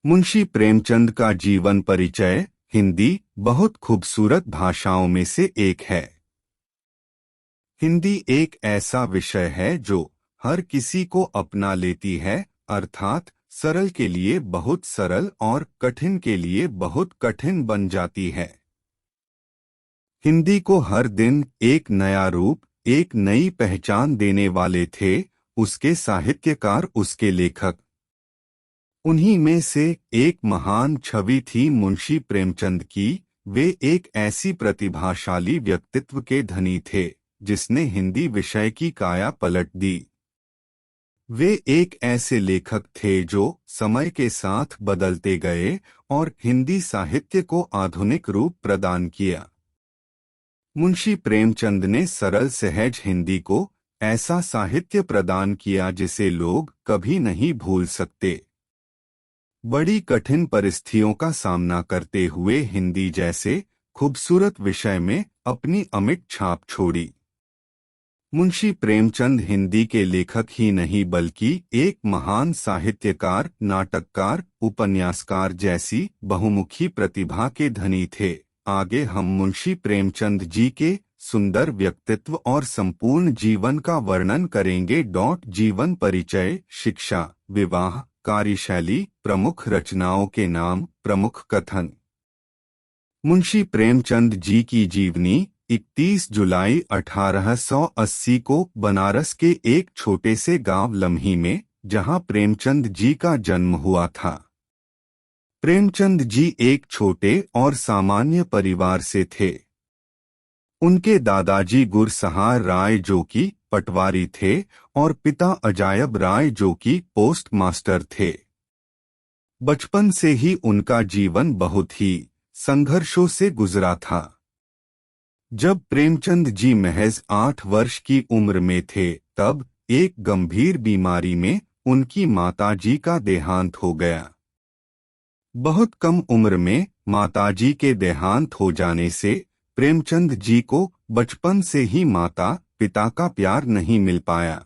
मुंशी प्रेमचंद का जीवन परिचय। हिंदी बहुत खूबसूरत भाषाओं में से एक है। हिंदी एक ऐसा विषय है जो हर किसी को अपना लेती है, अर्थात सरल के लिए बहुत सरल और कठिन के लिए बहुत कठिन बन जाती है। हिंदी को हर दिन एक नया रूप, एक नई पहचान देने वाले थे उसके साहित्यकार, उसके लेखक। उन्हीं में से एक महान छवि थी मुंशी प्रेमचंद की। वे एक ऐसी प्रतिभाशाली व्यक्तित्व के धनी थे जिसने हिंदी विषय की काया पलट दी। वे एक ऐसे लेखक थे जो समय के साथ बदलते गए और हिंदी साहित्य को आधुनिक रूप प्रदान किया। मुंशी प्रेमचंद ने सरल सहज हिंदी को ऐसा साहित्य प्रदान किया जिसे लोग कभी नहीं भूल सकते। बड़ी कठिन परिस्थितियों का सामना करते हुए हिंदी जैसे खूबसूरत विषय में अपनी अमिट छाप छोड़ी। मुंशी प्रेमचंद हिंदी के लेखक ही नहीं बल्कि एक महान साहित्यकार, नाटककार, उपन्यासकार जैसी बहुमुखी प्रतिभा के धनी थे। आगे हम मुंशी प्रेमचंद जी के सुंदर व्यक्तित्व और संपूर्ण जीवन का वर्णन करेंगे। जीवन परिचय, शिक्षा, विवाह, कार्यशैली, प्रमुख रचनाओं के नाम, प्रमुख कथन। मुंशी प्रेमचंद जी की जीवनी 31 जुलाई 1880 को बनारस के एक छोटे से गांव लम्ही में, जहां प्रेमचंद जी का जन्म हुआ था। प्रेमचंद जी एक छोटे और सामान्य परिवार से थे। उनके दादाजी गुरसहार राय जो कि पटवारी थे और पिता अजायब राय जो कि पोस्ट मास्टर थे। बचपन से ही उनका जीवन बहुत ही संघर्षों से गुजरा था। जब प्रेमचंद जी महज 8 वर्ष की उम्र में थे तब एक गंभीर बीमारी में उनकी माताजी का देहांत हो गया। बहुत कम उम्र में माताजी के देहांत हो जाने से प्रेमचंद जी को बचपन से ही माता पिता का प्यार नहीं मिल पाया।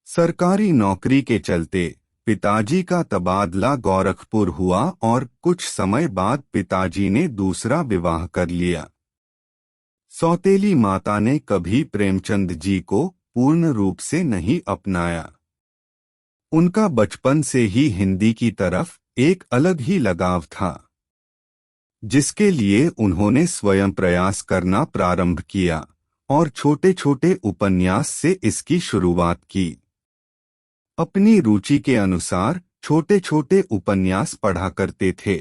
सरकारी नौकरी के चलते पिताजी का तबादला गोरखपुर हुआ और कुछ समय बाद पिताजी ने दूसरा विवाह कर लिया। सौतेली माता ने कभी प्रेमचंद जी को पूर्ण रूप से नहीं अपनाया। उनका बचपन से ही हिंदी की तरफ एक अलग ही लगाव था, जिसके लिए उन्होंने स्वयं प्रयास करना प्रारंभ किया और छोटे छोटे उपन्यास से इसकी शुरुआत की। अपनी रुचि के अनुसार छोटे छोटे उपन्यास पढ़ा करते थे।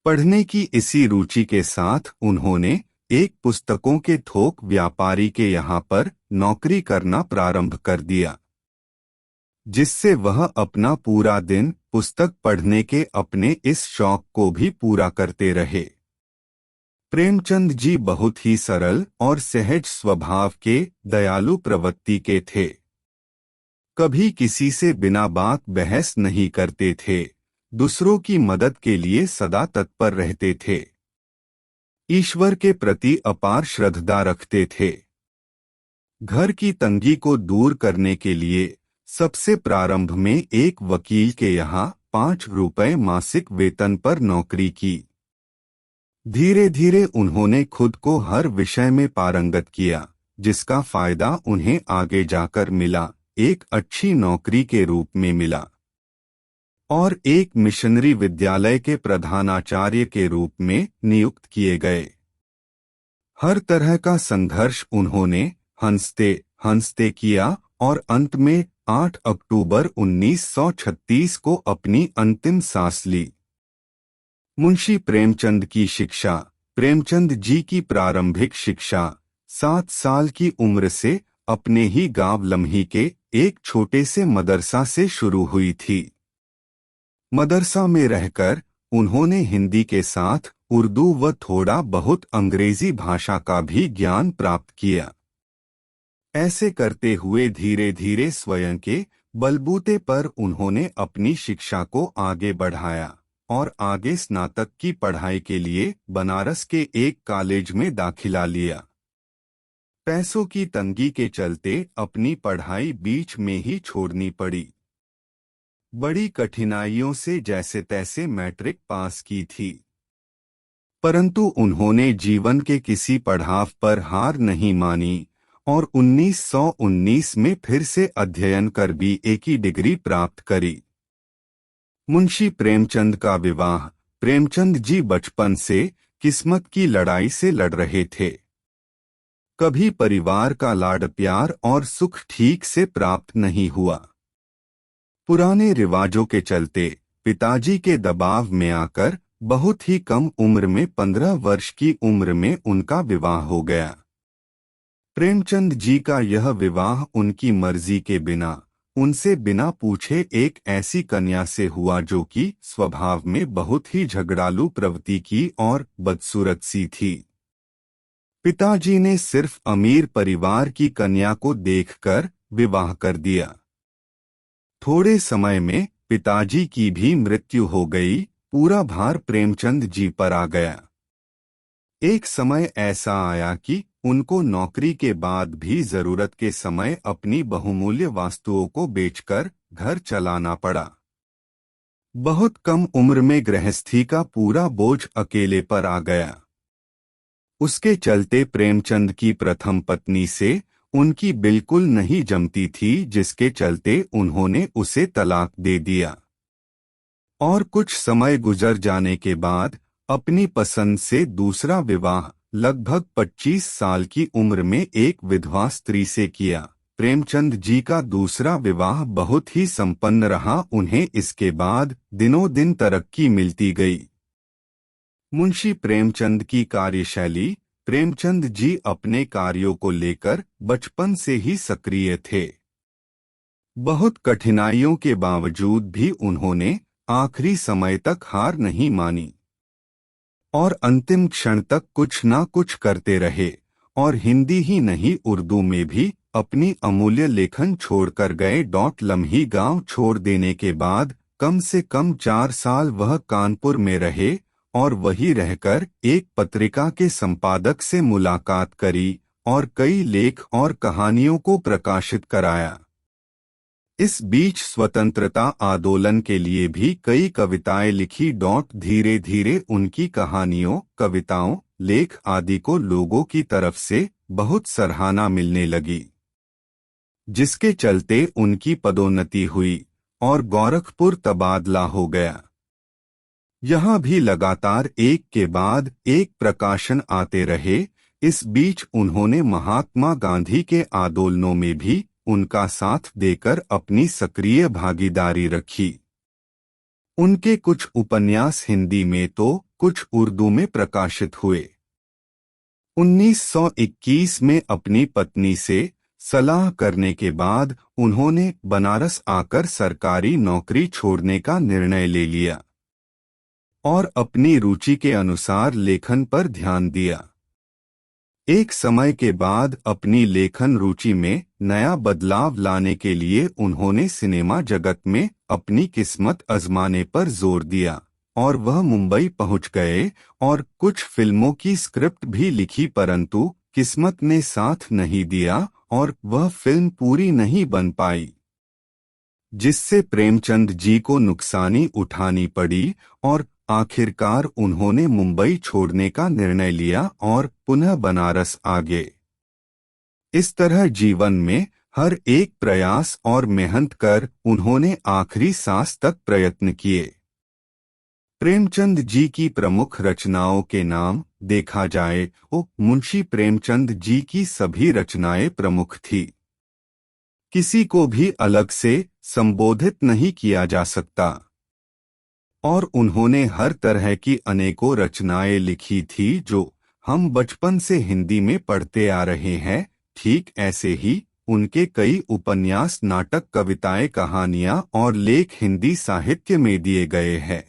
पढ़ने की इसी रुचि के साथ उन्होंने एक पुस्तकों के थोक व्यापारी के यहाँ पर नौकरी करना प्रारंभ कर दिया, जिससे वह अपना पूरा दिन पुस्तक पढ़ने के अपने इस शौक को भी पूरा करते रहे। प्रेमचंद जी बहुत ही सरल और सहज स्वभाव के, दयालु प्रवृत्ति के थे। कभी किसी से बिना बात बहस नहीं करते थे, दूसरों की मदद के लिए सदा तत्पर रहते थे। ईश्वर के प्रति अपार श्रद्धा रखते थे। घर की तंगी को दूर करने के लिए सबसे प्रारंभ में एक वकील के यहाँ 5 रुपए मासिक वेतन पर नौकरी की। धीरे धीरे उन्होंने खुद को हर विषय में पारंगत किया, जिसका फायदा उन्हें आगे जाकर मिला, एक अच्छी नौकरी के रूप में मिला और एक मिशनरी विद्यालय के प्रधानाचार्य के रूप में नियुक्त किए गए। हर तरह का संघर्ष उन्होंने हंसते हंसते किया और अंत में 8 अक्टूबर 1936 को अपनी अंतिम सांस ली। मुंशी प्रेमचंद की शिक्षा। प्रेमचंद जी की प्रारंभिक शिक्षा 7 साल की उम्र से अपने ही गांव लम्ही के एक छोटे से मदरसा से शुरू हुई थी। मदरसा में रहकर उन्होंने हिंदी के साथ उर्दू व थोड़ा बहुत अंग्रेजी भाषा का भी ज्ञान प्राप्त किया। ऐसे करते हुए धीरे धीरे स्वयं के बलबूते पर उन्होंने अपनी शिक्षा को आगे बढ़ाया और आगे स्नातक की पढ़ाई के लिए बनारस के एक कॉलेज में दाखिला लिया। पैसों की तंगी के चलते अपनी पढ़ाई बीच में ही छोड़नी पड़ी। बड़ी कठिनाइयों से जैसे तैसे मैट्रिक पास की थी, परंतु उन्होंने जीवन के किसी पड़ाव पर हार नहीं मानी और 1919 में फिर से अध्ययन कर BA की डिग्री प्राप्त करी। मुंशी प्रेमचंद का विवाह। प्रेमचंद जी बचपन से किस्मत की लड़ाई से लड़ रहे थे। कभी परिवार का लाड प्यार और सुख ठीक से प्राप्त नहीं हुआ। पुराने रिवाजों के चलते पिताजी के दबाव में आकर बहुत ही कम उम्र में 15 वर्ष की उम्र में उनका विवाह हो गया। प्रेमचंद जी का यह विवाह उनकी मर्जी के बिना, उनसे बिना पूछे एक ऐसी कन्या से हुआ जो कि स्वभाव में बहुत ही झगड़ालू प्रवृत्ति की और बदसूरत सी थी। पिताजी ने सिर्फ अमीर परिवार की कन्या को देखकर विवाह कर दिया। थोड़े समय में पिताजी की भी मृत्यु हो गई। पूरा भार प्रेमचंद जी पर आ गया। एक समय ऐसा आया कि उनको नौकरी के बाद भी जरूरत के समय अपनी बहुमूल्य वस्तुओं को बेचकर घर चलाना पड़ा। बहुत कम उम्र में गृहस्थी का पूरा बोझ अकेले पर आ गया। उसके चलते प्रेमचंद की प्रथम पत्नी से उनकी बिल्कुल नहीं जमती थी, जिसके चलते उन्होंने उसे तलाक दे दिया और कुछ समय गुजर जाने के बाद अपनी पसंद से दूसरा विवाह लगभग 25 साल की उम्र में एक विधवा स्त्री से किया। प्रेमचंद जी का दूसरा विवाह बहुत ही संपन्न रहा। उन्हें इसके बाद दिनों दिन तरक्की मिलती गई। मुंशी प्रेमचंद की कार्यशैली। प्रेमचंद जी अपने कार्यों को लेकर बचपन से ही सक्रिय थे। बहुत कठिनाइयों के बावजूद भी उन्होंने आखिरी समय तक हार नहीं मानी और अंतिम क्षण तक कुछ ना कुछ करते रहे और हिंदी ही नहीं उर्दू में भी अपनी अमूल्य लेखन छोड़कर गए। लम्ही गांव छोड़ देने के बाद कम से कम 4 साल वह कानपुर में रहे और वहीं रहकर एक पत्रिका के संपादक से मुलाकात करी और कई लेख और कहानियों को प्रकाशित कराया। इस बीच स्वतंत्रता आंदोलन के लिए भी कई कविताएं लिखी। धीरे धीरे उनकी कहानियों, कविताओं, लेख आदि को लोगों की तरफ से बहुत सराहना मिलने लगी, जिसके चलते उनकी पदोन्नति हुई और गोरखपुर तबादला हो गया। यहाँ भी लगातार एक के बाद एक प्रकाशन आते रहे। इस बीच उन्होंने महात्मा गांधी के आंदोलनों में भी उनका साथ देकर अपनी सक्रिय भागीदारी रखी। उनके कुछ उपन्यास हिंदी में तो कुछ उर्दू में प्रकाशित हुए। 1921 में अपनी पत्नी से सलाह करने के बाद उन्होंने बनारस आकर सरकारी नौकरी छोड़ने का निर्णय ले लिया और अपनी रुचि के अनुसार लेखन पर ध्यान दिया। एक समय के बाद अपनी लेखन रुचि में नया बदलाव लाने के लिए उन्होंने सिनेमा जगत में अपनी किस्मत आजमाने पर जोर दिया और वह मुंबई पहुंच गए और कुछ फिल्मों की स्क्रिप्ट भी लिखी, परंतु किस्मत ने साथ नहीं दिया और वह फिल्म पूरी नहीं बन पाई, जिससे प्रेमचंद जी को नुकसानी उठानी पड़ी और आखिरकार उन्होंने मुंबई छोड़ने का निर्णय लिया और पुनः बनारस आ गए। इस तरह जीवन में हर एक प्रयास और मेहनत कर उन्होंने आखिरी सांस तक प्रयत्न किए। प्रेमचंद जी की प्रमुख रचनाओं के नाम देखा जाए तो मुंशी प्रेमचंद जी की सभी रचनाएं प्रमुख थी। किसी को भी अलग से संबोधित नहीं किया जा सकता और उन्होंने हर तरह की अनेकों रचनाएं लिखी थी जो हम बचपन से हिंदी में पढ़ते आ रहे हैं। ठीक ऐसे ही उनके कई उपन्यास, नाटक, कविताएं, कहानियां और लेख हिंदी साहित्य में दिए गए हैं,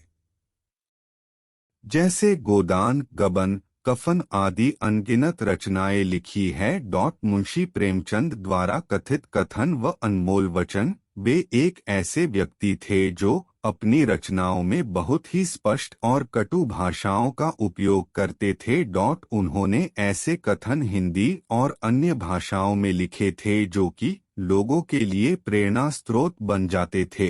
जैसे गोदान, गबन, कफन आदि अनगिनत रचनाएं लिखी है। मुंशी प्रेमचंद द्वारा कथित कथन व अनमोल वचन। वे एक ऐसे व्यक्ति थे जो अपनी रचनाओं में बहुत ही स्पष्ट और कटु भाषाओं का उपयोग करते थे। उन्होंने ऐसे कथन हिंदी और अन्य भाषाओं में लिखे थे जो कि लोगों के लिए प्रेरणा स्रोत बन जाते थे।